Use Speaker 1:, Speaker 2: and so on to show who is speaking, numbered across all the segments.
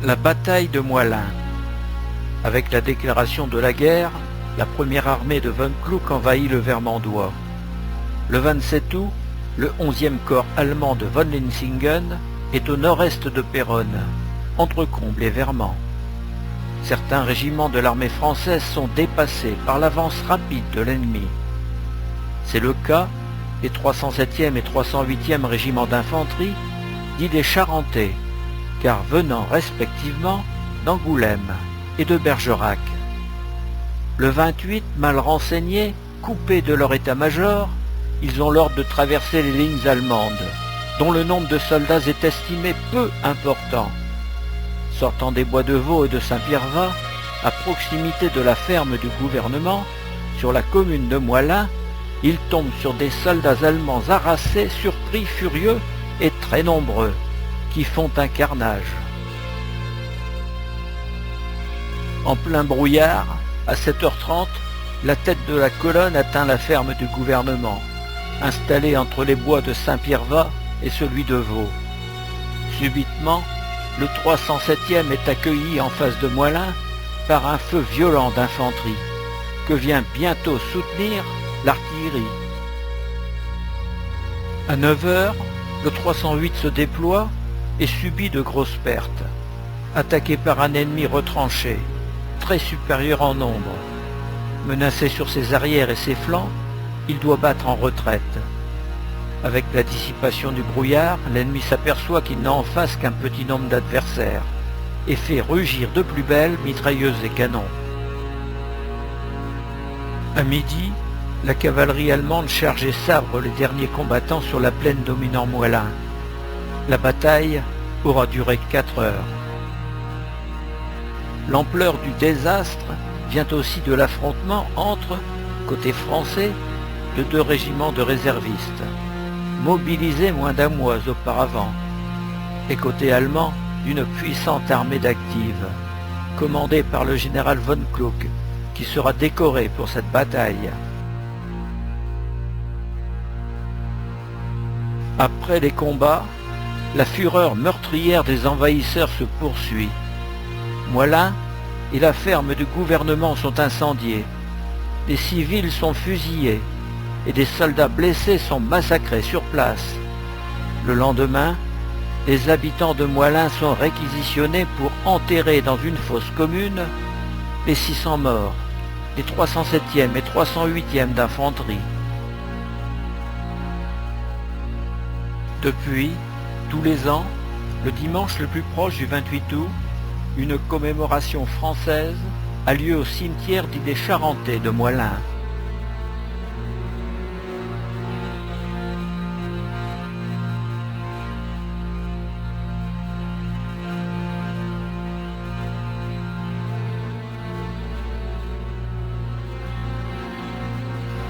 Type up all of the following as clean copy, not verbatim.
Speaker 1: La bataille de Moilins. Avec la déclaration de la guerre, la première armée de von Kluck envahit le Vermandois. Le 27 août, le 11e corps allemand de von Linsingen est au nord-est de Péronne, entre Combles et Vermand. Certains régiments de l'armée française sont dépassés par l'avance rapide de l'ennemi. C'est le cas des 307e et 308e régiments d'infanterie, dits des Charentais, car venant respectivement d'Angoulême et de Bergerac. Le 28, mal renseignés, coupés de leur état-major, ils ont l'ordre de traverser les lignes allemandes, dont le nombre de soldats est estimé peu important. Sortant des bois de Vaux et de Saint-Pierrevas, à proximité de la ferme du gouvernement, sur la commune de Moilins, ils tombent sur des soldats allemands harassés, surpris, furieux et très nombreux, qui font un carnage. En plein brouillard, à 7h30, la tête de la colonne atteint la ferme du gouvernement, installée entre les bois de Saint-Pierrevas et celui de Vaux. Subitement, le 307e est accueilli en face de Moilins par un feu violent d'infanterie, que vient bientôt soutenir l'artillerie. À 9h, le 308 se déploie et subit de grosses pertes, attaqué par un ennemi retranché, très supérieur en nombre. Menacé sur ses arrières et ses flancs, il doit battre en retraite. Avec la dissipation du brouillard, l'ennemi s'aperçoit qu'il n'a en face qu'un petit nombre d'adversaires et fait rugir de plus belle mitrailleuses et canons. À midi, la cavalerie allemande charge et sabre les derniers combattants sur la plaine dominant Moilins. La bataille aura duré 4 heures. L'ampleur du désastre vient aussi de l'affrontement entre, côté français, de 2 régiments de réservistes, mobilisés moins d'un mois auparavant, et côté allemand, d'une puissante armée d'actives, commandée par le général von Kluck, qui sera décoré pour cette bataille. Après les combats, la fureur meurtrière des envahisseurs se poursuit. Moilins et la ferme du gouvernement sont incendiés, des civils sont fusillés et des soldats blessés sont massacrés sur place. Le lendemain, les habitants de Moilins sont réquisitionnés pour enterrer dans une fosse commune les 600 morts, les 307e et 308e d'infanterie. Depuis, tous les ans, le dimanche le plus proche du 28 août, une commémoration française a lieu au cimetière dit des Charentais de Moilins.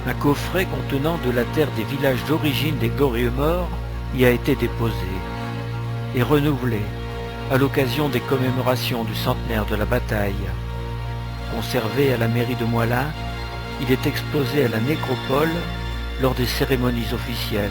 Speaker 1: Un coffret contenant de la terre des villages d'origine des glorieux morts y a été déposé et renouvelé à l'occasion des commémorations du centenaire de la bataille. Conservé à la mairie de Moilins, il est exposé à la nécropole lors des cérémonies officielles.